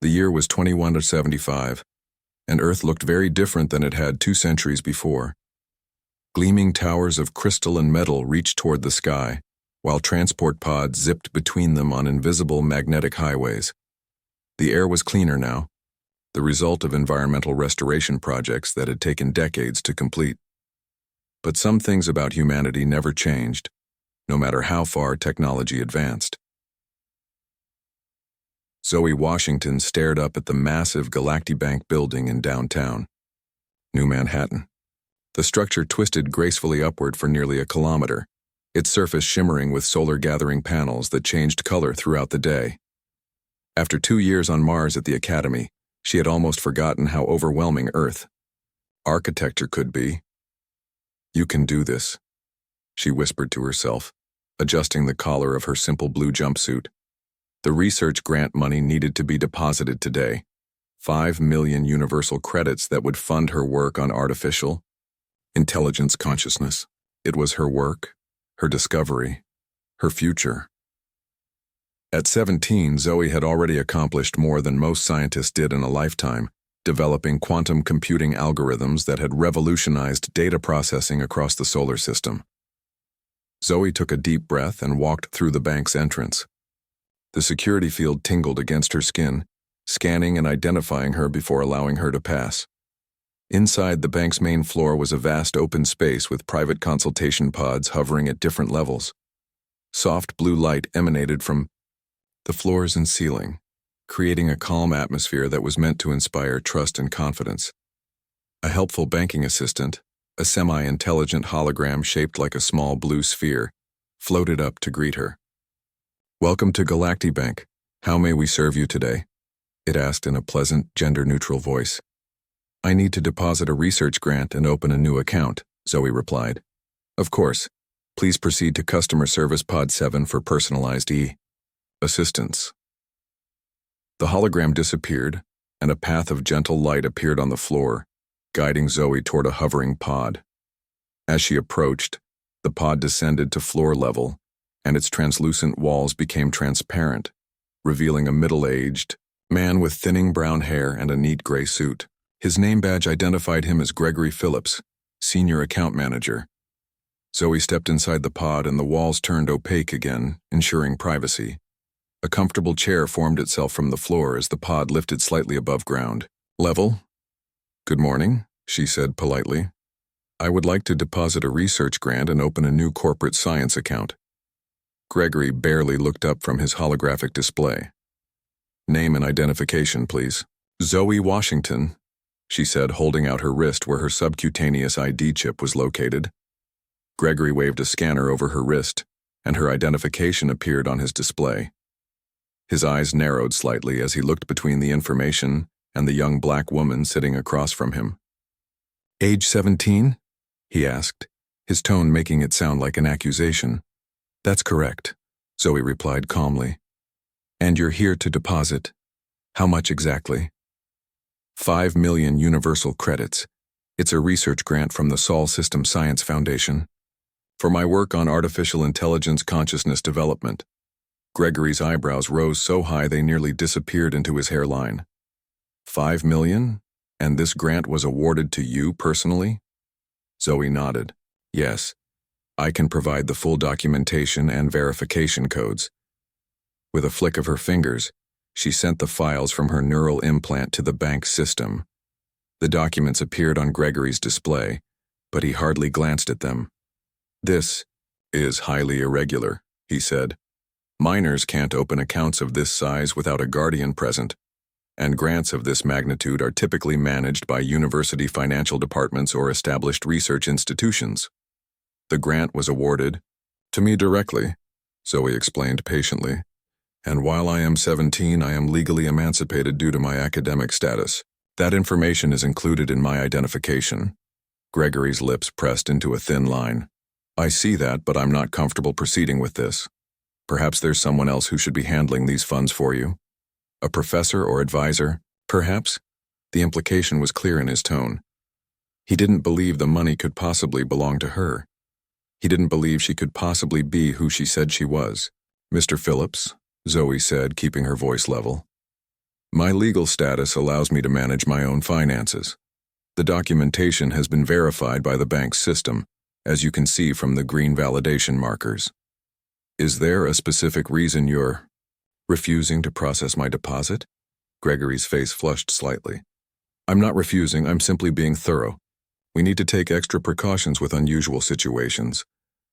The year was 2175, and Earth looked very different than it had 2 centuries before. Gleaming towers of crystal and metal reached toward the sky, while transport pods zipped between them on invisible magnetic highways. The air was cleaner now, the result of environmental restoration projects that had taken decades to complete. But some things about humanity never changed, no matter how far technology advanced. Zoe Washington stared up at the massive Galactibank building in downtown New Manhattan. The structure twisted gracefully upward for nearly a kilometer, its surface shimmering with solar-gathering panels that changed color throughout the day. After 2 years on Mars at the Academy, she had almost forgotten how overwhelming Earth architecture could be. "You can do this," she whispered to herself, adjusting the collar of her simple blue jumpsuit. The research grant money needed to be deposited today. 5 million universal credits that would fund her work on artificial intelligence consciousness. It was her work, her discovery, her future. At 17, Zoe had already accomplished more than most scientists did in a lifetime, developing quantum computing algorithms that had revolutionized data processing across the solar system. Zoe took a deep breath and walked through the bank's entrance. The security field tingled against her skin, scanning and identifying her before allowing her to pass. Inside the bank's main floor was a vast open space with private consultation pods hovering at different levels. Soft blue light emanated from the floors and ceiling, creating a calm atmosphere that was meant to inspire trust and confidence. A helpful banking assistant, a semi-intelligent hologram shaped like a small blue sphere, floated up to greet her. "Welcome to Galactibank. How may we serve you today?" it asked in a pleasant, gender-neutral voice. "I need to deposit a research grant and open a new account," Zoe replied. "Of course. Please proceed to Customer Service Pod 7 for personalized assistance." The hologram disappeared, and a path of gentle light appeared on the floor, guiding Zoe toward a hovering pod. As she approached, the pod descended to floor level, and its translucent walls became transparent, revealing a middle-aged man with thinning brown hair and a neat gray suit. His name badge identified him as Gregory Phillips, Senior Account Manager. Zoe stepped inside the pod and the walls turned opaque again, ensuring privacy. A comfortable chair formed itself from the floor as the pod lifted slightly above ground level. "Good morning," she said politely. "I would like to deposit a research grant and open a new corporate science account." Gregory barely looked up from his holographic display. "Name and identification, please." "Zoe Washington," she said, holding out her wrist where her subcutaneous ID chip was located. Gregory waved a scanner over her wrist, and her identification appeared on his display. His eyes narrowed slightly as he looked between the information and the young black woman sitting across from him. "Age 17?" he asked, his tone making it sound like an accusation. "That's correct," Zoe replied calmly. "And you're here to deposit. How much exactly?" 5 million universal credits. It's a research grant from the Sol System Science Foundation. For my work on artificial intelligence consciousness development. Gregory's eyebrows rose so high they nearly disappeared into his hairline. 5 million? And this grant was awarded to you personally? Zoe nodded. Yes. I can provide the full documentation and verification codes. With a flick of her fingers, she sent the files from her neural implant to the bank system. The documents appeared on Gregory's display, but he hardly glanced at them. "This is highly irregular," he said. "Minors can't open accounts of this size without a guardian present, and grants of this magnitude are typically managed by university financial departments or established research institutions. The grant was awarded to me directly," Zoe explained patiently. "And while I am 17, I am legally emancipated due to my academic status. That information is included in my identification." Gregory's lips pressed into a thin line. "I see that, but I'm not comfortable proceeding with this. Perhaps there's someone else who should be handling these funds for you. A professor or advisor, perhaps?" The implication was clear in his tone. He didn't believe the money could possibly belong to her. He didn't believe she could possibly be who she said she was. "Mr. Phillips," Zoe said, keeping her voice level. My legal status allows me to manage my own finances. The documentation has been verified by the bank's system, as you can see from the green validation markers. Is there a specific reason you're refusing to process my deposit? Gregory's face flushed slightly. I'm not refusing, I'm simply being thorough. We need to take extra precautions with unusual situations.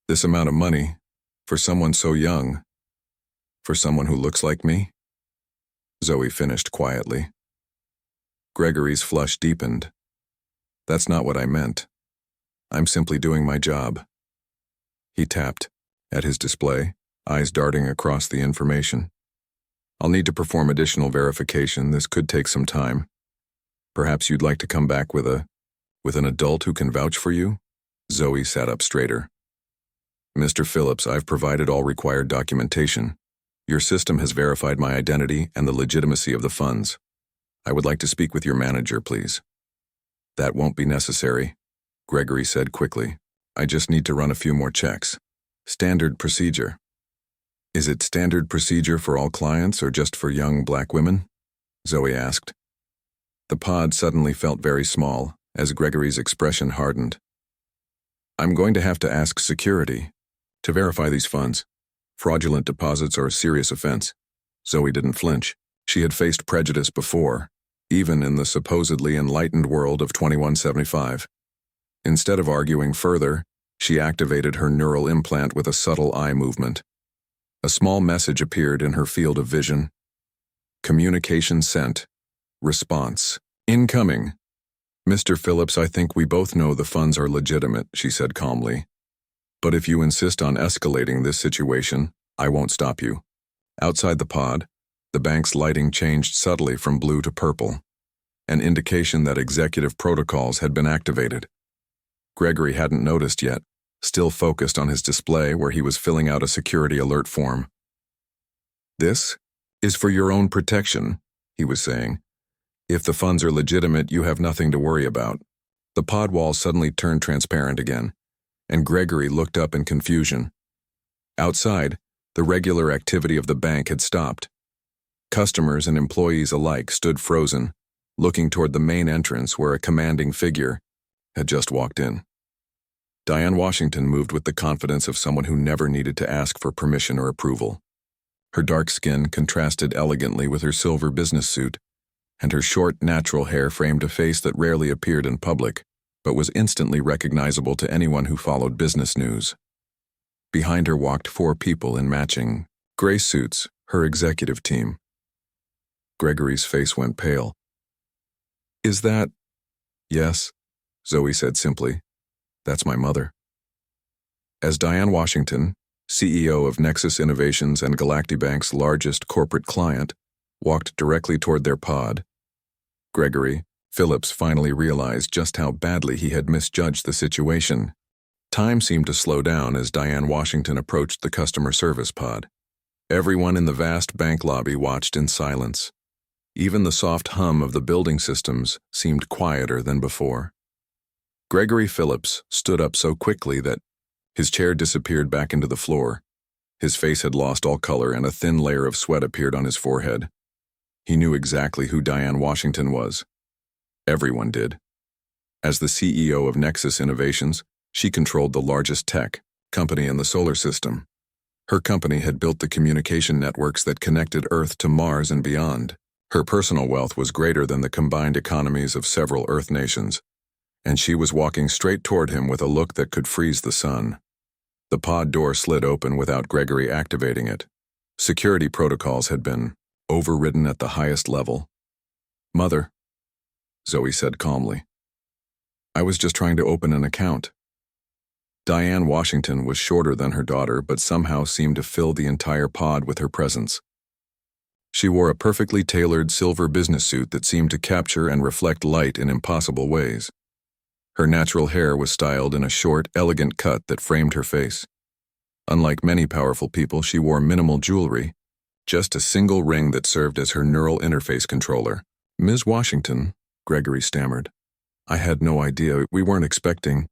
This amount of money, for someone so young, for someone who looks like me? Zoe finished quietly. Gregory's flush deepened. That's not what I meant. I'm simply doing my job. He tapped at his display, eyes darting across the information. I'll need to perform additional verification. This could take some time. Perhaps you'd like to come back with an adult who can vouch for you? Zoe sat up straighter. Mr. Phillips, I've provided all required documentation. Your system has verified my identity and the legitimacy of the funds. I would like to speak with your manager, please. That won't be necessary, Gregory said quickly. I just need to run a few more checks. Standard procedure. Is it standard procedure for all clients or just for young black women? Zoe asked. The pod suddenly felt very small as Gregory's expression hardened. I'm going to have to ask security to verify these funds. Fraudulent deposits are a serious offense. Zoe didn't flinch. She had faced prejudice before, even in the supposedly enlightened world of 2175. Instead of arguing further, she activated her neural implant with a subtle eye movement. A small message appeared in her field of vision. Communication sent. Response. Incoming. Mr. Phillips, I think we both know the funds are legitimate, she said calmly. But if you insist on escalating this situation, I won't stop you. Outside the pod, the bank's lighting changed subtly from blue to purple, an indication that executive protocols had been activated. Gregory hadn't noticed yet, still focused on his display where he was filling out a security alert form. This is for your own protection, he was saying. If the funds are legitimate, you have nothing to worry about. The pod wall suddenly turned transparent again, and Gregory looked up in confusion. Outside, the regular activity of the bank had stopped. Customers and employees alike stood frozen, looking toward the main entrance where a commanding figure had just walked in. Diane Washington moved with the confidence of someone who never needed to ask for permission or approval. Her dark skin contrasted elegantly with her silver business suit, and her short, natural hair framed a face that rarely appeared in public, but was instantly recognizable to anyone who followed business news. Behind her walked 4 people in matching gray suits, her executive team. Gregory's face went pale. Is that? Yes, Zoe said simply. That's my mother. As Diane Washington, CEO of Nexus Innovations and GalactiBank's largest corporate client, walked directly toward their pod, Gregory Phillips finally realized just how badly he had misjudged the situation. Time seemed to slow down as Diane Washington approached the customer service pod. Everyone in the vast bank lobby watched in silence. Even the soft hum of the building systems seemed quieter than before. Gregory Phillips stood up so quickly that his chair disappeared back into the floor. His face had lost all color and a thin layer of sweat appeared on his forehead. He knew exactly who Diane Washington was. Everyone did. As the CEO of Nexus Innovations, she controlled the largest tech company in the solar system. Her company had built the communication networks that connected Earth to Mars and beyond. Her personal wealth was greater than the combined economies of several Earth nations, and she was walking straight toward him with a look that could freeze the sun. The pod door slid open without Gregory activating it. Security protocols had been overridden at the highest level. Mother, Zoe said calmly. I was just trying to open an account. Diane Washington was shorter than her daughter, but somehow seemed to fill the entire pod with her presence. She wore a perfectly tailored silver business suit that seemed to capture and reflect light in impossible ways. Her natural hair was styled in a short, elegant cut that framed her face. Unlike many powerful people, she wore minimal jewelry, just a single ring that served as her neural interface controller. Ms. Washington, Gregory stammered. I had no idea. We weren't expecting.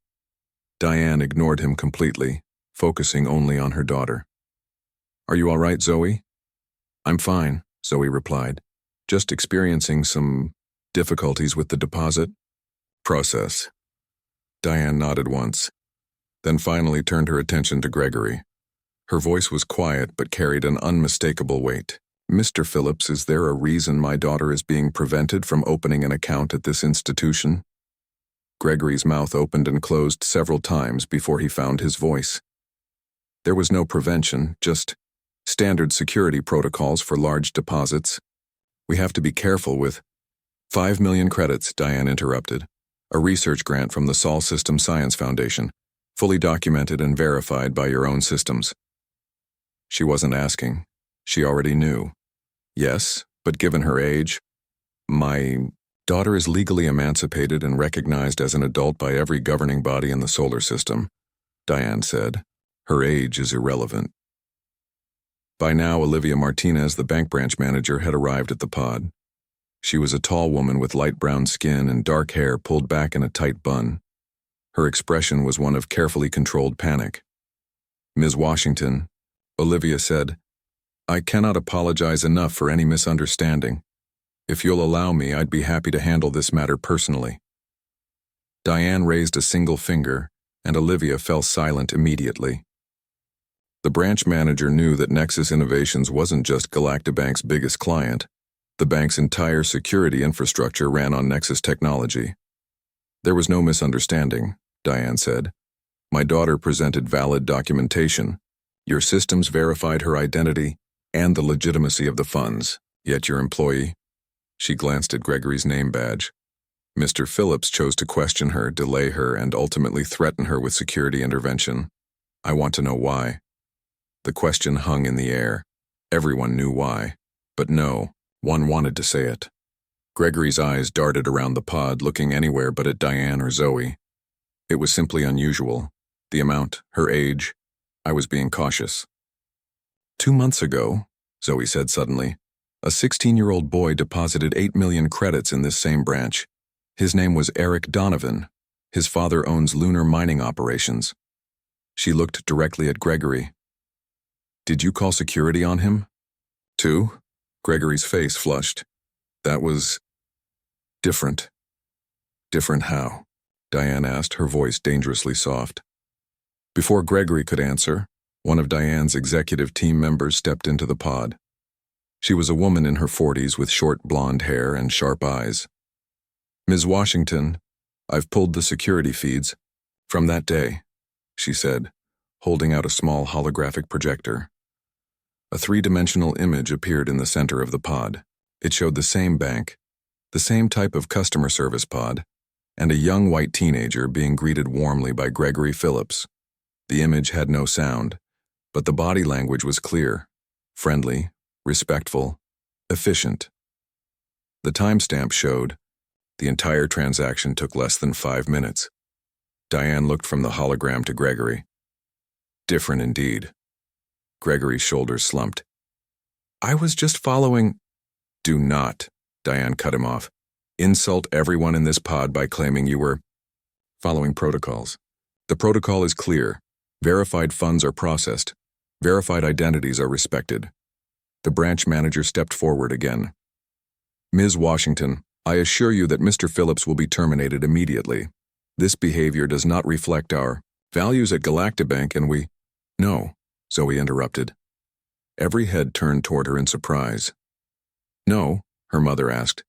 Diane ignored him completely, focusing only on her daughter. Are you all right, Zoe? I'm fine, Zoe replied. Just experiencing some difficulties with the deposit process. Diane nodded once, then finally turned her attention to Gregory. Her voice was quiet but carried an unmistakable weight. Mr. Phillips, is there a reason my daughter is being prevented from opening an account at this institution? Gregory's mouth opened and closed several times before he found his voice. There was no prevention, just standard security protocols for large deposits. We have to be careful with 5 million credits, Diane interrupted. A research grant from the Sol System Science Foundation, fully documented and verified by your own systems. She wasn't asking. She already knew. Yes, but given her age, my daughter is legally emancipated and recognized as an adult by every governing body in the solar system, Diane said. Her age is irrelevant. By now, Olivia Martinez, the bank branch manager, had arrived at the pod. She was a tall woman with light brown skin and dark hair pulled back in a tight bun. Her expression was one of carefully controlled panic. Ms. Washington, Olivia said, I cannot apologize enough for any misunderstanding. If you'll allow me, I'd be happy to handle this matter personally. Diane raised a single finger, and Olivia fell silent immediately. The branch manager knew that Nexus Innovations wasn't just Galactibank's biggest client. The bank's entire security infrastructure ran on Nexus technology. There was no misunderstanding, Diane said. My daughter presented valid documentation. Your systems verified her identity and the legitimacy of the funds, yet your employee. She glanced at Gregory's name badge. Mr. Phillips chose to question her, delay her, and ultimately threaten her with security intervention. I want to know why. The question hung in the air. Everyone knew why. But no, one wanted to say it. Gregory's eyes darted around the pod, looking anywhere but at Diane or Zoe. It was simply unusual. The amount, her age. I was being cautious. 2 months ago, Zoe said suddenly, a 16-year-old boy deposited 8 million credits in this same branch. His name was Eric Donovan. His father owns lunar mining operations. She looked directly at Gregory. Did you call security on him? 2? Gregory's face flushed. That was different. Different how? Diane asked, her voice dangerously soft. Before Gregory could answer, one of Diane's executive team members stepped into the pod. She was a woman in her 40s with short blonde hair and sharp eyes. Ms. Washington, I've pulled the security feeds from that day, she said, holding out a small holographic projector. A 3-dimensional image appeared in the center of the pod. It showed the same bank, the same type of customer service pod, and a young white teenager being greeted warmly by Gregory Phillips. The image had no sound, but the body language was clear, friendly, respectful, efficient. The timestamp showed the entire transaction took less than 5 minutes. Diane looked from the hologram to Gregory. Different indeed. Gregory's shoulders slumped. I was just following. Do not, Diane cut him off. Insult everyone in this pod by claiming you were following protocols. The protocol is clear. Verified funds are processed. Verified identities are respected. The branch manager stepped forward again. Ms. Washington, I assure you that Mr. Phillips will be terminated immediately. This behavior does not reflect our values at Galactibank, and we— No, Zoe interrupted. Every head turned toward her in surprise. No, her mother asked.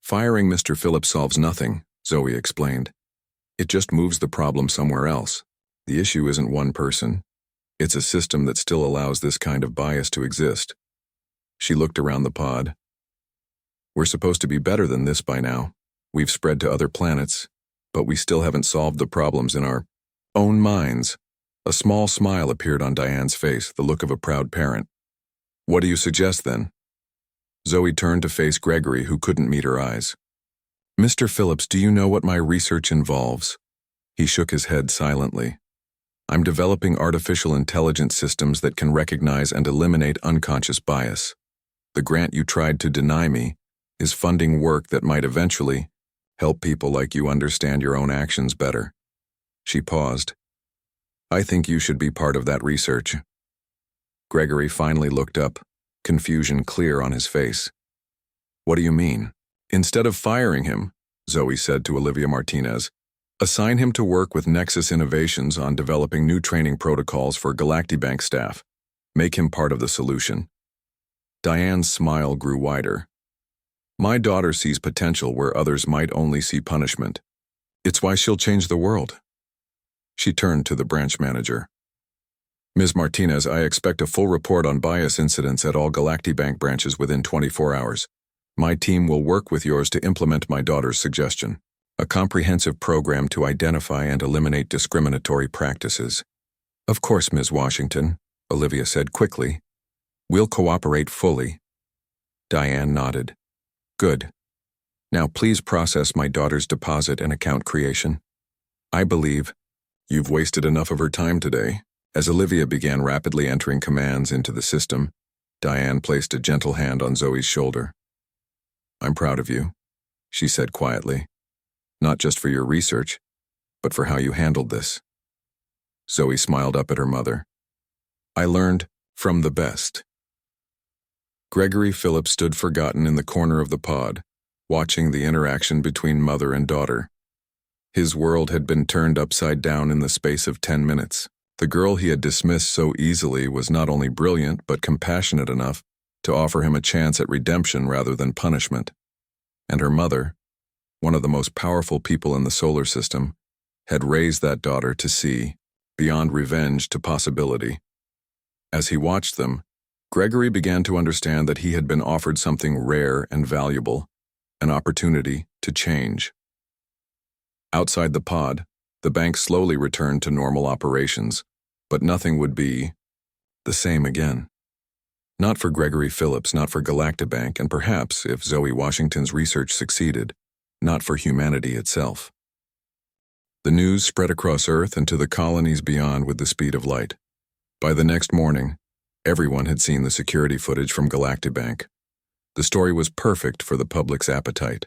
Firing Mr. Phillips solves nothing, Zoe explained. It just moves the problem somewhere else. The issue isn't one person. It's a system that still allows this kind of bias to exist. She looked around the pod. We're supposed to be better than this by now. We've spread to other planets, but we still haven't solved the problems in our own minds. A small smile appeared on Diane's face, the look of a proud parent. What do you suggest then? Zoe turned to face Gregory, who couldn't meet her eyes. Mr. Phillips, do you know what my research involves? He shook his head silently. I'm developing artificial intelligence systems that can recognize and eliminate unconscious bias. The grant you tried to deny me is funding work that might eventually help people like you understand your own actions better. She paused. I think you should be part of that research. Gregory finally looked up, confusion clear on his face. What do you mean? Instead of firing him, Zoe said to Olivia Martinez, assign him to work with Nexus Innovations on developing new training protocols for GalactiBank staff. Make him part of the solution. Diane's smile grew wider. My daughter sees potential where others might only see punishment. It's why she'll change the world. She turned to the branch manager. Ms. Martinez, I expect a full report on bias incidents at all GalactiBank branches within 24 hours. My team will work with yours to implement my daughter's suggestion, a comprehensive program to identify and eliminate discriminatory practices. Of course, Ms. Washington, Olivia said quickly. We'll cooperate fully. Diane nodded. Good. Now please process my daughter's deposit and account creation. I believe you've wasted enough of her time today. As Olivia began rapidly entering commands into the system, Diane placed a gentle hand on Zoe's shoulder. I'm proud of you, she said quietly. Not just for your research, but for how you handled this. Zoe smiled up at her mother. I learned from the best. Gregory Phillips stood forgotten in the corner of the pod, watching the interaction between mother and daughter. His world had been turned upside down in the space of 10 minutes. The girl he had dismissed so easily was not only brilliant but compassionate enough to offer him a chance at redemption rather than punishment. And her mother, one of the most powerful people in the solar system, had raised that daughter to see, beyond revenge to possibility. As he watched them, Gregory began to understand that he had been offered something rare and valuable, an opportunity to change. Outside the pod, the bank slowly returned to normal operations, but nothing would be the same again. Not for Gregory Phillips, not for GalactiBank, and perhaps, if Zoe Washington's research succeeded, not for humanity itself. The news spread across Earth and to the colonies beyond with the speed of light. By the next morning, everyone had seen the security footage from GalactiBank. The story was perfect for the public's appetite.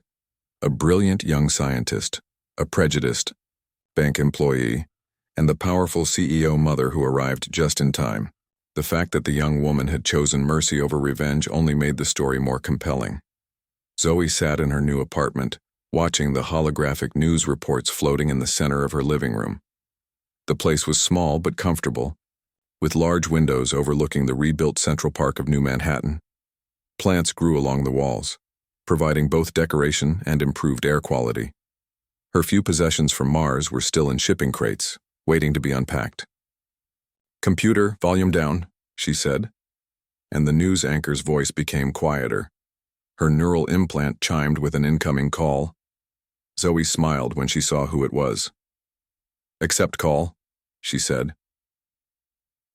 A brilliant young scientist, a prejudiced bank employee, and the powerful CEO mother who arrived just in time. The fact that the young woman had chosen mercy over revenge only made the story more compelling. Zoe sat in her new apartment, watching the holographic news reports floating in the center of her living room. The place was small but comfortable, with large windows overlooking the rebuilt Central Park of New Manhattan. Plants grew along the walls, providing both decoration and improved air quality. Her few possessions from Mars were still in shipping crates, waiting to be unpacked. Computer, volume down, she said, and the news anchor's voice became quieter. Her neural implant chimed with an incoming call. Zoe smiled when she saw who it was. Accept call, she said.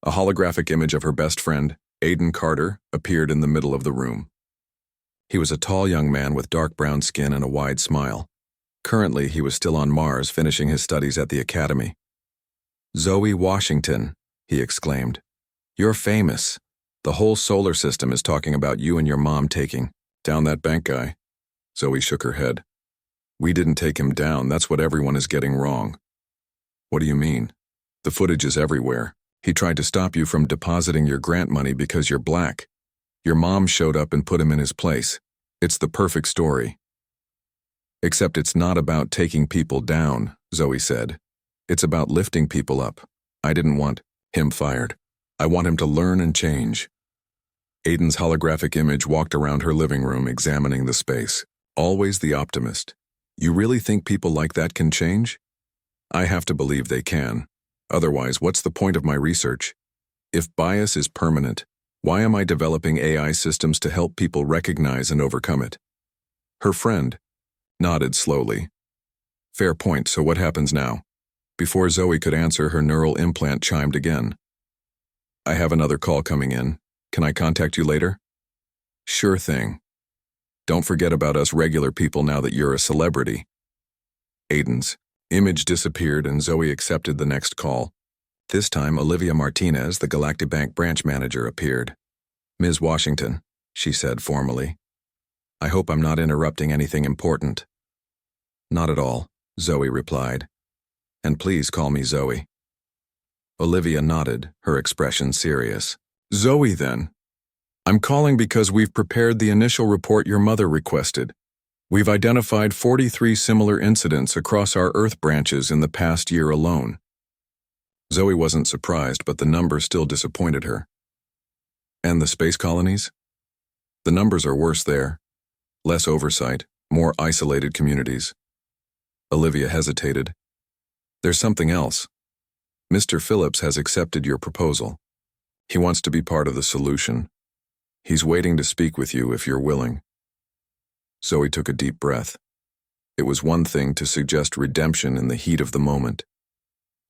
A holographic image of her best friend, Aiden Carter, appeared in the middle of the room. He was a tall young man with dark brown skin and a wide smile. Currently, he was still on Mars, finishing his studies at the academy. Zoe Washington, he exclaimed. You're famous. The whole solar system is talking about you and your mom taking down that bank guy. Zoe shook her head. We didn't take him down, that's what everyone is getting wrong. What do you mean? The footage is everywhere. He tried to stop you from depositing your grant money because you're black. Your mom showed up and put him in his place. It's the perfect story. Except it's not about taking people down, Zoe said. It's about lifting people up. I didn't want him fired. I want him to learn and change. Aiden's holographic image walked around her living room, examining the space. Always the optimist. You really think people like that can change? I have to believe they can. Otherwise, what's the point of my research? If bias is permanent, why am I developing AI systems to help people recognize and overcome it? Her friend nodded slowly. Fair point, so what happens now? Before Zoe could answer, her neural implant chimed again. I have another call coming in. Can I contact you later? Sure thing. Don't forget about us regular people now that you're a celebrity. Aiden's image disappeared and Zoe accepted the next call. This time, Olivia Martinez, the GalactiBank branch manager, appeared. Ms. Washington, she said formally. I hope I'm not interrupting anything important. Not at all, Zoe replied. And please call me Zoe. Olivia nodded, her expression serious. Zoe, then. I'm calling because we've prepared the initial report your mother requested. We've identified 43 similar incidents across our Earth branches in the past year alone. Zoe wasn't surprised, but the number still disappointed her. And the space colonies? The numbers are worse there. Less oversight, more isolated communities. Olivia hesitated. There's something else. Mr. Phillips has accepted your proposal. He wants to be part of the solution. He's waiting to speak with you if you're willing. Zoe took a deep breath. It was one thing to suggest redemption in the heat of the moment.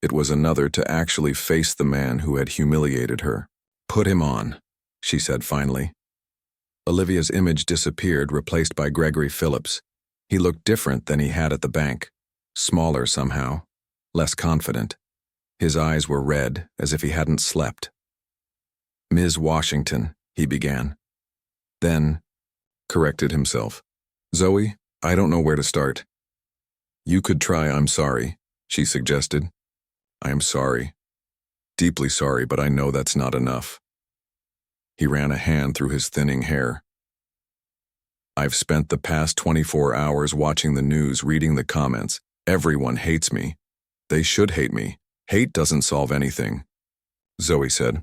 It was another to actually face the man who had humiliated her. Put him on, she said finally. Olivia's image disappeared, replaced by Gregory Phillips. He looked different than he had at the bank. Smaller somehow, less confident. His eyes were red, as if he hadn't slept. Ms. Washington, he began. Then, corrected himself. Zoe, I don't know where to start. You could try I'm sorry, she suggested. I am sorry. Deeply sorry, but I know that's not enough. He ran a hand through his thinning hair. I've spent the past 24 hours watching the news, reading the comments. Everyone hates me. They should hate me. Hate doesn't solve anything, Zoe said.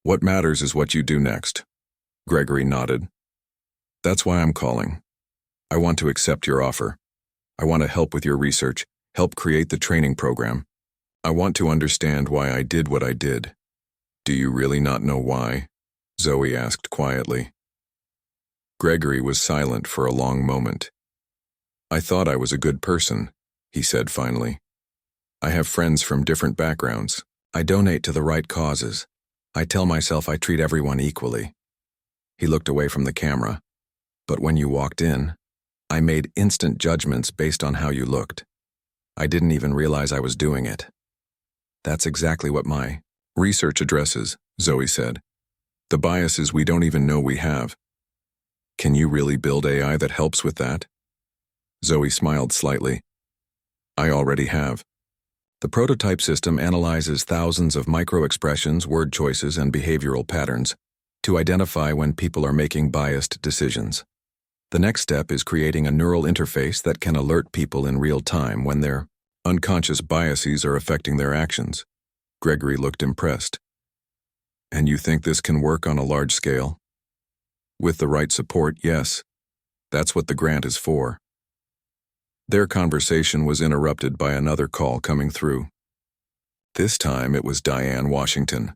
What matters is what you do next. Gregory nodded. That's why I'm calling. I want to accept your offer. I want to help with your research, help create the training program. I want to understand why I did what I did. Do you really not know why? Zoe asked quietly. Gregory was silent for a long moment. I thought I was a good person, he said finally. I have friends from different backgrounds. I donate to the right causes. I tell myself I treat everyone equally. He looked away from the camera. But when you walked in, I made instant judgments based on how you looked. I didn't even realize I was doing it. That's exactly what my research addresses, Zoe said. The biases we don't even know we have. Can you really build AI that helps with that? Zoe smiled slightly. I already have. The prototype system analyzes thousands of micro-expressions, word choices, and behavioral patterns to identify when people are making biased decisions. The next step is creating a neural interface that can alert people in real time when their unconscious biases are affecting their actions. Gregory looked impressed. And you think this can work on a large scale? With the right support, yes. That's what the grant is for. Their conversation was interrupted by another call coming through. This time it was Diane Washington.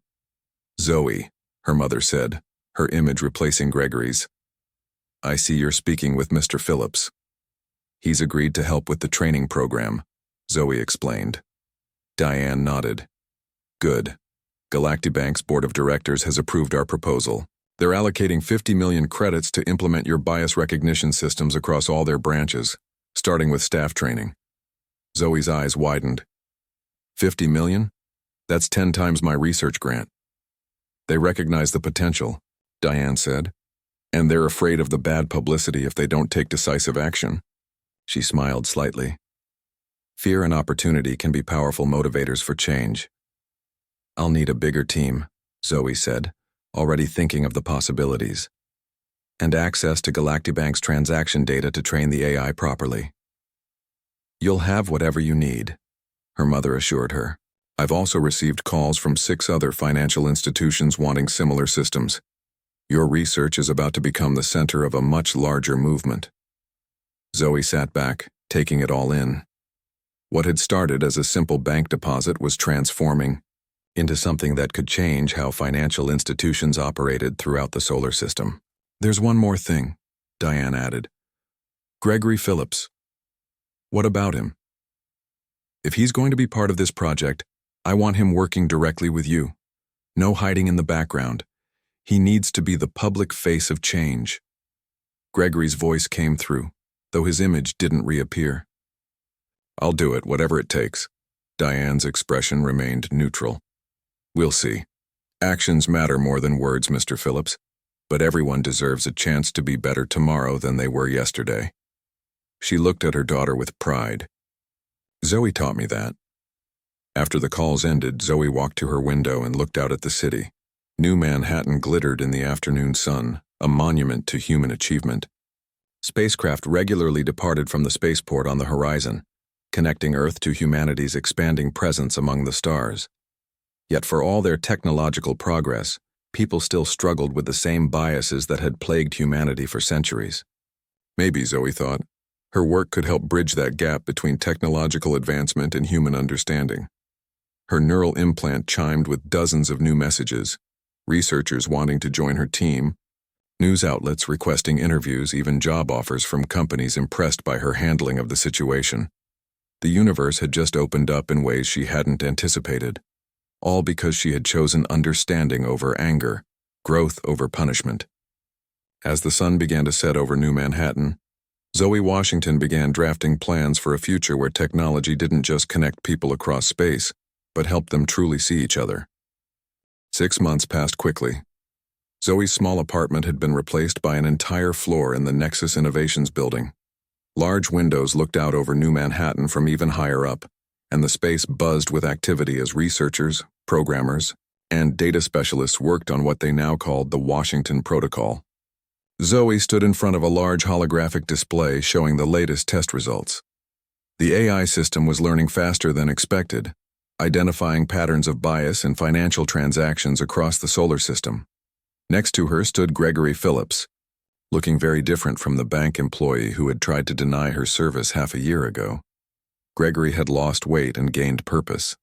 Zoe, her mother said, her image replacing Gregory's. I see you're speaking with Mr. Phillips. He's agreed to help with the training program, Zoe explained. Diane nodded. Good. Galactibank's board of directors has approved our proposal. They're allocating 50 million credits to implement your bias recognition systems across all their branches, starting with staff training. Zoe's eyes widened. 50 million? That's 10 times my research grant. They recognize the potential, Diane said, and they're afraid of the bad publicity if they don't take decisive action. She smiled slightly. Fear and opportunity can be powerful motivators for change. I'll need a bigger team, Zoe said, already thinking of the possibilities. And access to Galactibank's transaction data to train the AI properly. You'll have whatever you need, her mother assured her. I've also received calls from 6 other financial institutions wanting similar systems. Your research is about to become the center of a much larger movement. Zoe sat back, taking it all in. What had started as a simple bank deposit was transforming into something that could change how financial institutions operated throughout the solar system. There's one more thing, Diane added. Gregory Phillips. What about him? If he's going to be part of this project, I want him working directly with you. No hiding in the background. He needs to be the public face of change. Gregory's voice came through, though his image didn't reappear. I'll do it, whatever it takes. Diane's expression remained neutral. We'll see. Actions matter more than words, Mr. Phillips, but everyone deserves a chance to be better tomorrow than they were yesterday. She looked at her daughter with pride. Zoe taught me that. After the calls ended, Zoe walked to her window and looked out at the city. New Manhattan glittered in the afternoon sun, a monument to human achievement. Spacecraft regularly departed from the spaceport on the horizon, connecting Earth to humanity's expanding presence among the stars. Yet for all their technological progress, people still struggled with the same biases that had plagued humanity for centuries. Maybe, Zoe thought, her work could help bridge that gap between technological advancement and human understanding. Her neural implant chimed with dozens of new messages, researchers wanting to join her team, news outlets requesting interviews, even job offers from companies impressed by her handling of the situation. The universe had just opened up in ways she hadn't anticipated, all because she had chosen understanding over anger, growth over punishment. As the sun began to set over New Manhattan, Zoe Washington began drafting plans for a future where technology didn't just connect people across space, but helped them truly see each other. 6 months passed quickly. Zoe's small apartment had been replaced by an entire floor in the Nexus Innovations building. Large windows looked out over New Manhattan from even higher up, and the space buzzed with activity as researchers, programmers, and data specialists worked on what they now called the Washington Protocol. Zoe stood in front of a large holographic display showing the latest test results. The AI system was learning faster than expected, identifying patterns of bias in financial transactions across the solar system. Next to her stood Gregory Phillips, looking very different from the bank employee who had tried to deny her service half a year ago. Gregory had lost weight and gained purpose.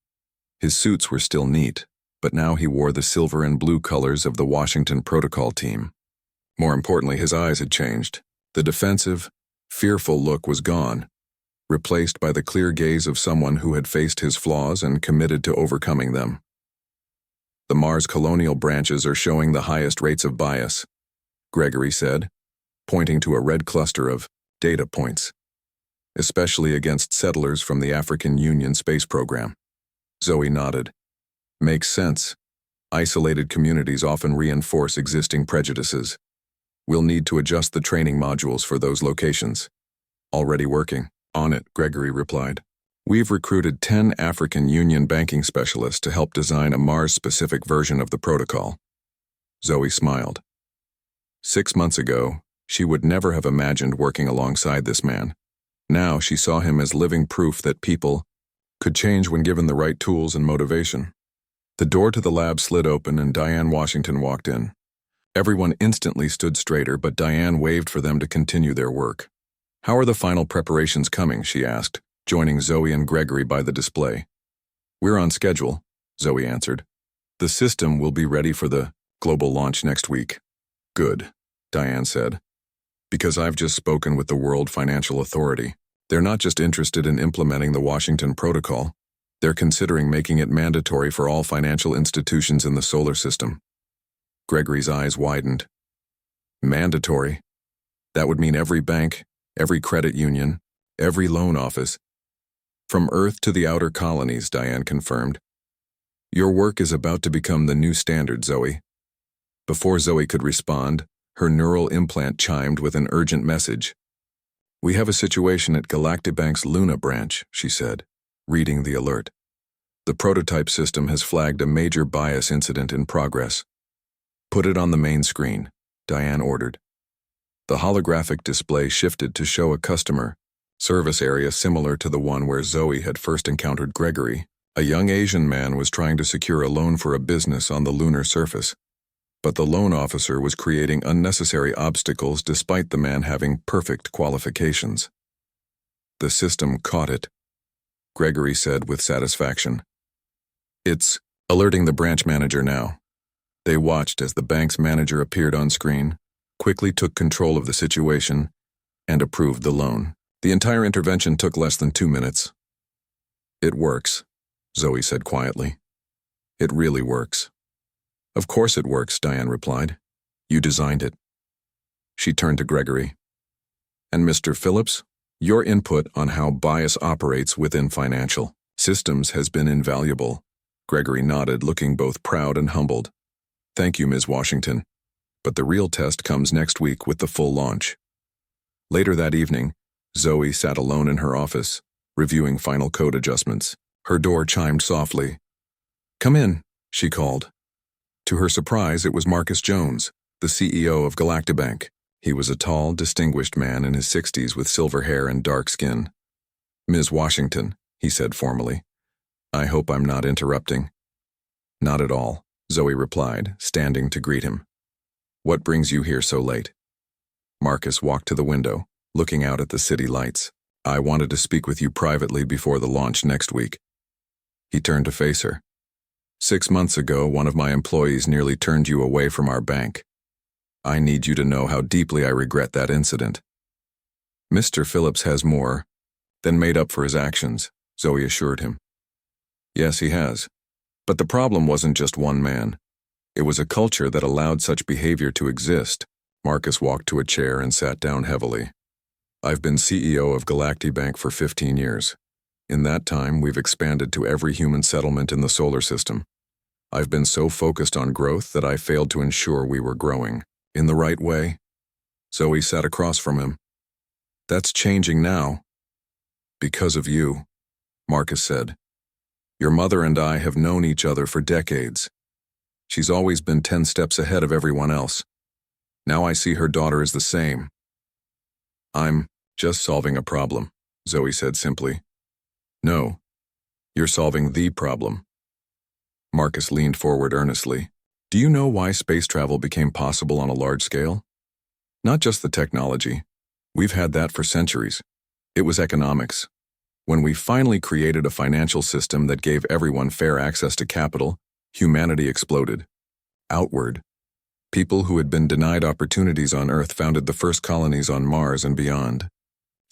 His suits were still neat, but now he wore the silver and blue colors of the Washington Protocol team. More importantly, his eyes had changed. The defensive, fearful look was gone, replaced by the clear gaze of someone who had faced his flaws and committed to overcoming them. The Mars colonial branches are showing the highest rates of bias, Gregory said, pointing to a red cluster of data points, especially against settlers from the African Union space program. Zoe nodded. Makes sense. Isolated communities often reinforce existing prejudices. We'll need to adjust the training modules for those locations. Already working on it, Gregory replied. We've recruited 10 African Union banking specialists to help design a Mars-specific version of the protocol. Zoe smiled. 6 months ago, she would never have imagined working alongside this man. Now she saw him as living proof that people could change when given the right tools and motivation. The door to the lab slid open and Diane Washington walked in. Everyone instantly stood straighter, but Diane waved for them to continue their work. How are the final preparations coming, she asked, joining Zoe and Gregory by the display. We're on schedule, Zoe answered. The system will be ready for the global launch next week. Good, Diane said. Because I've just spoken with the World Financial Authority. They're not just interested in implementing the Washington Protocol. They're considering making it mandatory for all financial institutions in the solar system. Gregory's eyes widened. Mandatory? That would mean every bank, every credit union, every loan office. From Earth to the outer colonies, Diane confirmed. Your work is about to become the new standard, Zoe. Before Zoe could respond, her neural implant chimed with an urgent message. We have a situation at Galactibank's Luna branch, she said, reading the alert. The prototype system has flagged a major bias incident in progress. Put it on the main screen, Diane ordered. The holographic display shifted to show a customer service area similar to the one where Zoe had first encountered Gregory. A young Asian man was trying to secure a loan for a business on the lunar surface. But the loan officer was creating unnecessary obstacles despite the man having perfect qualifications. The system caught it, Gregory said with satisfaction. It's alerting the branch manager now. They watched as the bank's manager appeared on screen, quickly took control of the situation, and approved the loan. The entire intervention took less than 2 minutes. It works, Zoe said quietly. It really works. Of course it works, Diane replied. You designed it. She turned to Gregory. And Mr. Phillips, your input on how bias operates within financial systems has been invaluable. Gregory nodded, looking both proud and humbled. Thank you, Ms. Washington. But the real test comes next week with the full launch. Later that evening, Zoe sat alone in her office, reviewing final code adjustments. Her door chimed softly. Come in, she called. To her surprise, it was Marcus Jones, the CEO of Galactibank. He was a tall, distinguished man in his 60s with silver hair and dark skin. "Ms. Washington," he said formally, "I hope I'm not interrupting." "Not at all," Zoe replied, standing to greet him. "What brings you here so late?" Marcus walked to the window, looking out at the city lights. "I wanted to speak with you privately before the launch next week." He turned to face her. "6 months ago, one of my employees nearly turned you away from our bank. I need you to know how deeply I regret that incident." "Mr. Phillips has more than made up for his actions," Zoe assured him. "Yes, he has. But the problem wasn't just one man. It was a culture that allowed such behavior to exist." Marcus walked to a chair and sat down heavily. "I've been CEO of Galactibank for 15 years. In that time, we've expanded to every human settlement in the solar system. I've been so focused on growth that I failed to ensure we were growing in the right way." Zoe sat across from him. "That's changing now." "Because of you," Marcus said. "Your mother and I have known each other for decades. She's always been 10 steps ahead of everyone else. Now I see her daughter as the same." "I'm just solving a problem," Zoe said simply. "No, you're solving the problem." Marcus leaned forward earnestly. "Do you know why space travel became possible on a large scale? Not just the technology. We've had that for centuries. It was economics. When we finally created a financial system that gave everyone fair access to capital, humanity exploded. Outward. People who had been denied opportunities on Earth founded the first colonies on Mars and beyond."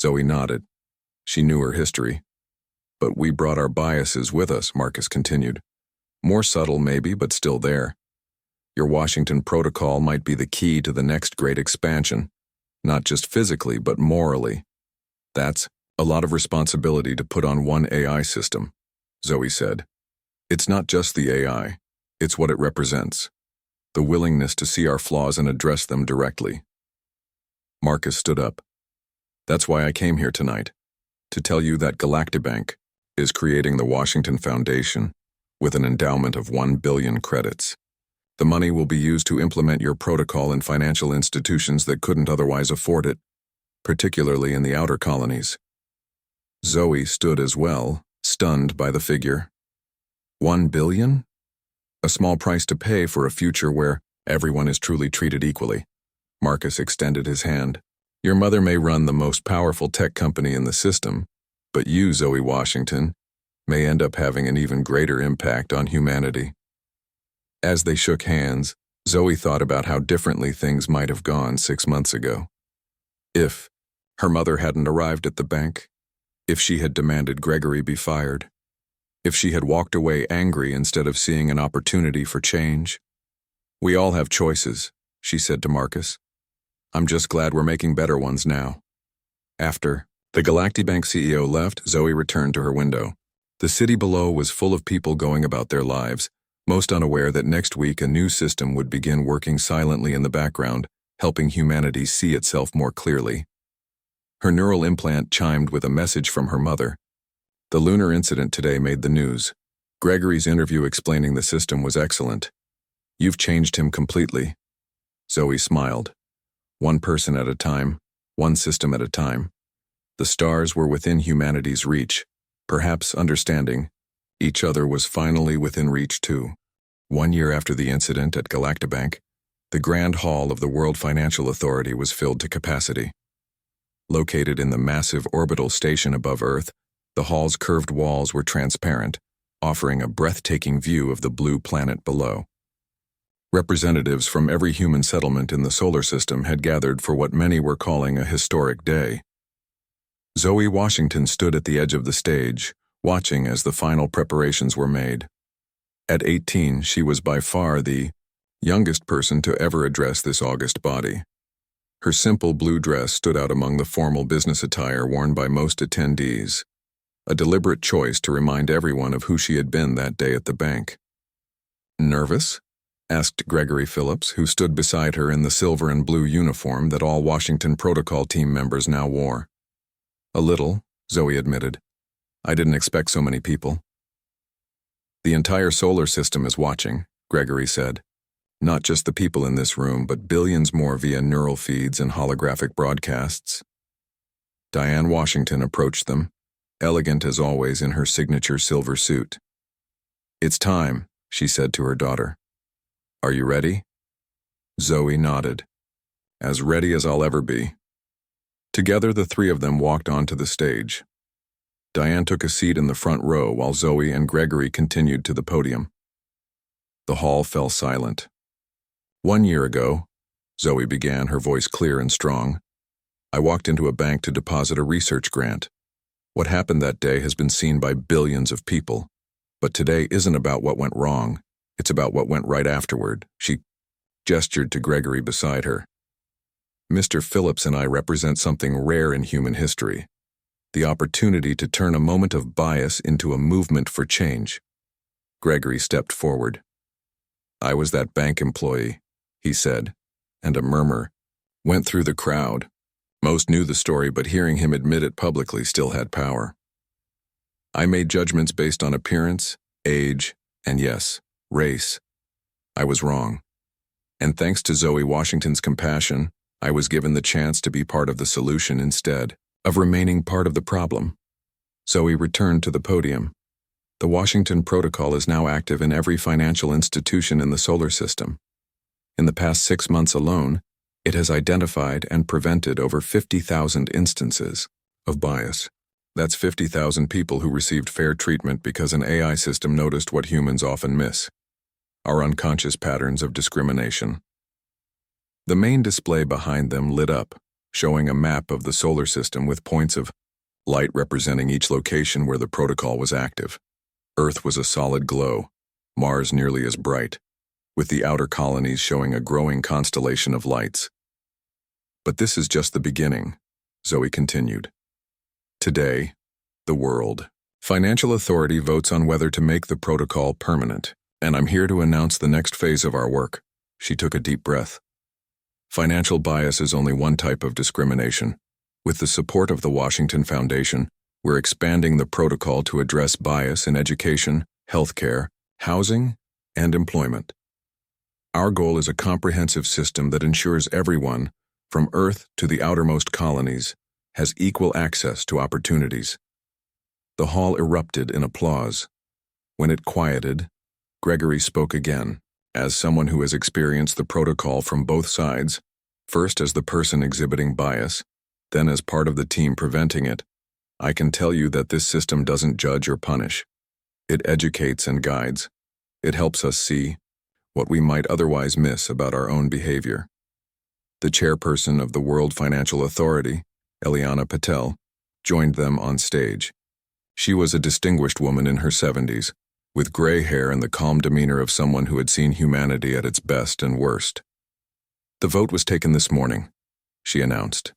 Zoe nodded. She knew her history. "But we brought our biases with us," Marcus continued. "More subtle maybe, but still there. Your Washington Protocol might be the key to the next great expansion, not just physically, but morally. That's a lot of responsibility to put on one AI system," Zoe said. "It's not just the AI, it's what it represents. The willingness to see our flaws and address them directly." Marcus stood up. "That's why I came here tonight, to tell you that Galactibank is creating the Washington Foundation with an endowment of 1 billion credits. The money will be used to implement your protocol in financial institutions that couldn't otherwise afford it, particularly in the outer colonies." Zoe stood as well, stunned by the figure. 1 billion? A small price to pay for a future where everyone is truly treated equally. Marcus extended his hand. "Your mother may run the most powerful tech company in the system, but you, Zoe Washington, may end up having an even greater impact on humanity." As they shook hands, Zoe thought about how differently things might have gone 6 months ago. If her mother hadn't arrived at the bank, if she had demanded Gregory be fired, if she had walked away angry instead of seeing an opportunity for change. "We all have choices," she said to Marcus. "I'm just glad we're making better ones now." After the Galactibank CEO left, Zoe returned to her window. The city below was full of people going about their lives, most unaware that next week a new system would begin working silently in the background, helping humanity see itself more clearly. Her neural implant chimed with a message from her mother. The lunar incident today made the news. Gregory's interview explaining the system was excellent. "You've changed him completely." Zoe smiled. One person at a time, one system at a time. The stars were within humanity's reach. Perhaps understanding, each other was finally within reach too. 1 year after the incident at Galactibank, the Grand Hall of the World Financial Authority was filled to capacity. Located in the massive orbital station above Earth, the hall's curved walls were transparent, offering a breathtaking view of the blue planet below. Representatives from every human settlement in the solar system had gathered for what many were calling a historic day. Zoe Washington stood at the edge of the stage, watching as the final preparations were made. At 18, she was by far the youngest person to ever address this august body. Her simple blue dress stood out among the formal business attire worn by most attendees, a deliberate choice to remind everyone of who she had been that day at the bank. "Nervous?" asked Gregory Phillips, who stood beside her in the silver and blue uniform that all Washington Protocol team members now wore. "A little," Zoe admitted. "I didn't expect so many people." "The entire solar system is watching," Gregory said. Not just the people in this room, but billions more via neural feeds and holographic broadcasts. Diane Washington approached them, elegant as always in her signature silver suit. "It's time," she said to her daughter. "Are you ready?" Zoe nodded. "As ready as I'll ever be." Together, the three of them walked onto the stage. Diane took a seat in the front row while Zoe and Gregory continued to the podium. The hall fell silent. "1 year ago," Zoe began, her voice clear and strong, "I walked into a bank to deposit a research grant. What happened that day has been seen by billions of people. But today isn't about what went wrong, it's about what went right afterward." She gestured to Gregory beside her. "Mr. Phillips and I represent something rare in human history. The opportunity to turn a moment of bias into a movement for change." Gregory stepped forward. "I was that bank employee," he said, and a murmur went through the crowd. Most knew the story, but hearing him admit it publicly still had power. "I made judgments based on appearance, age, and yes, race. I was wrong. And thanks to Zoe Washington's compassion, I was given the chance to be part of the solution instead of remaining part of the problem." Zoe returned to the podium. "The Washington Protocol is now active in every financial institution in the solar system. In the past 6 months alone, it has identified and prevented over 50,000 instances of bias. That's 50,000 people who received fair treatment because an AI system noticed what humans often miss: our unconscious patterns of discrimination." The main display behind them lit up, showing a map of the solar system with points of light representing each location where the protocol was active. Earth was a solid glow, Mars nearly as bright, with the outer colonies showing a growing constellation of lights. "But this is just the beginning," Zoe continued. "Today, the World Financial Authority votes on whether to make the protocol permanent, and I'm here to announce the next phase of our work." She took a deep breath. "Financial bias is only one type of discrimination. With the support of the Washington Foundation, we're expanding the protocol to address bias in education, healthcare, housing, and employment. Our goal is a comprehensive system that ensures everyone, from Earth to the outermost colonies, has equal access to opportunities." The hall erupted in applause. When it quieted, Gregory spoke again. "As someone who has experienced the protocol from both sides, first as the person exhibiting bias, then as part of the team preventing it, I can tell you that this system doesn't judge or punish. It educates and guides. It helps us see what we might otherwise miss about our own behavior." The chairperson of the World Financial Authority, Eliana Patel, joined them on stage. She was a distinguished woman in her 70s, with gray hair and the calm demeanor of someone who had seen humanity at its best and worst. "The vote was taken this morning," she announced.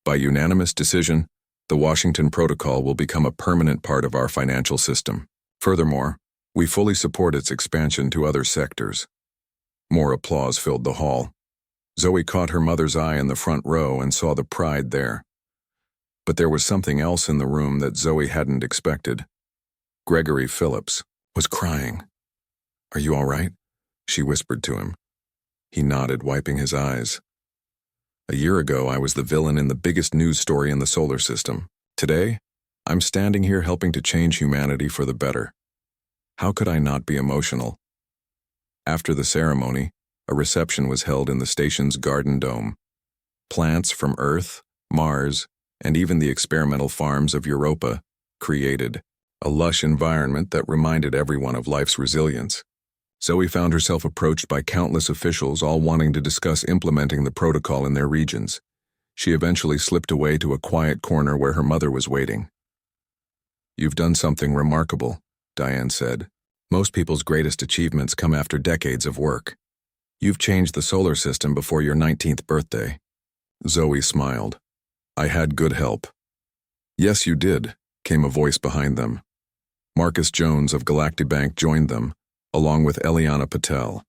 "By unanimous decision, the Washington Protocol will become a permanent part of our financial system. Furthermore, we fully support its expansion to other sectors." More applause filled the hall. Zoe caught her mother's eye in the front row and saw the pride there. But there was something else in the room that Zoe hadn't expected. Gregory Phillips was crying. "Are you all right?" she whispered to him. He nodded, wiping his eyes. "A year ago, I was the villain in the biggest news story in the solar system. Today, I'm standing here helping to change humanity for the better. How could I not be emotional?" After the ceremony, a reception was held in the station's garden dome. Plants from Earth, Mars, and even the experimental farms of Europa created a lush environment that reminded everyone of life's resilience. Zoe found herself approached by countless officials, all wanting to discuss implementing the protocol in their regions. She eventually slipped away to a quiet corner where her mother was waiting. "You've done something remarkable," Diane said. "Most people's greatest achievements come after decades of work. You've changed the solar system before your 19th birthday." Zoe smiled. "I had good help." "Yes, you did," came a voice behind them. Marcus Jones of Galactic Bank joined them, along with Eliana Patel.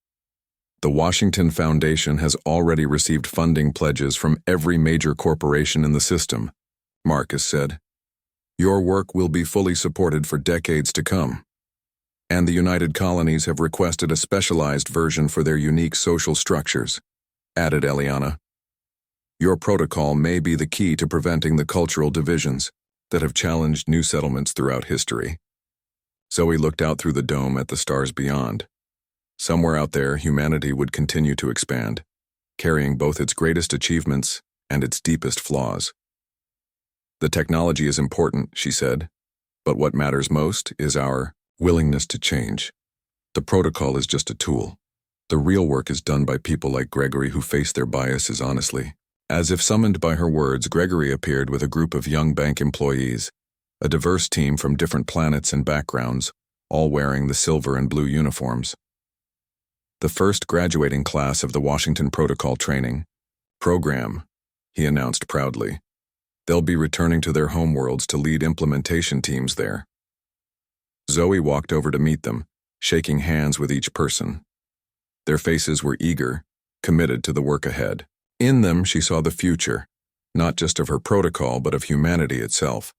"The Washington Foundation has already received funding pledges from every major corporation in the system," Marcus said. "Your work will be fully supported for decades to come." And the United Colonies have requested a specialized version for their unique social structures, added Eliana. Your protocol may be the key to preventing the cultural divisions that have challenged new settlements throughout history. Zoe looked out through the dome at the stars beyond. Somewhere out there, humanity would continue to expand, carrying both its greatest achievements and its deepest flaws. The technology is important, she said, but what matters most is our willingness to change. The protocol is just a tool. The real work is done by people like Gregory who face their biases honestly. As if summoned by her words, Gregory appeared with a group of young bank employees, a diverse team from different planets and backgrounds, all wearing the silver and blue uniforms. The first graduating class of the Washington Protocol Training program, he announced proudly. They'll be returning to their homeworlds to lead implementation teams there. Zoe walked over to meet them, shaking hands with each person. Their faces were eager, committed to the work ahead. In them, she saw the future, not just of her protocol, but of humanity itself.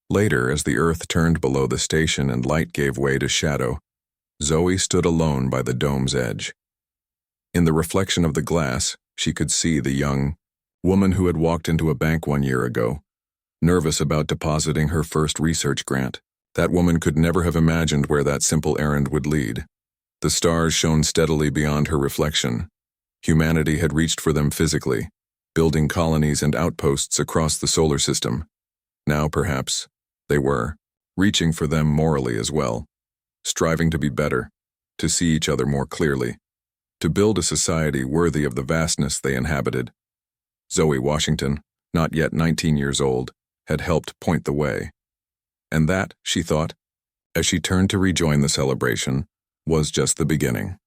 Later, as the earth turned below the station and light gave way to shadow, Zoe stood alone by the dome's edge. In the reflection of the glass, she could see the young woman who had walked into a bank 1 year ago, nervous about depositing her first research grant. That woman could never have imagined where that simple errand would lead. The stars shone steadily beyond her reflection. Humanity had reached for them physically, building colonies and outposts across the solar system. Now, perhaps, they were reaching for them morally as well, striving to be better, to see each other more clearly, to build a society worthy of the vastness they inhabited. Zoe Washington, not yet 19 years old, had helped point the way. And that, she thought, as she turned to rejoin the celebration, was just the beginning.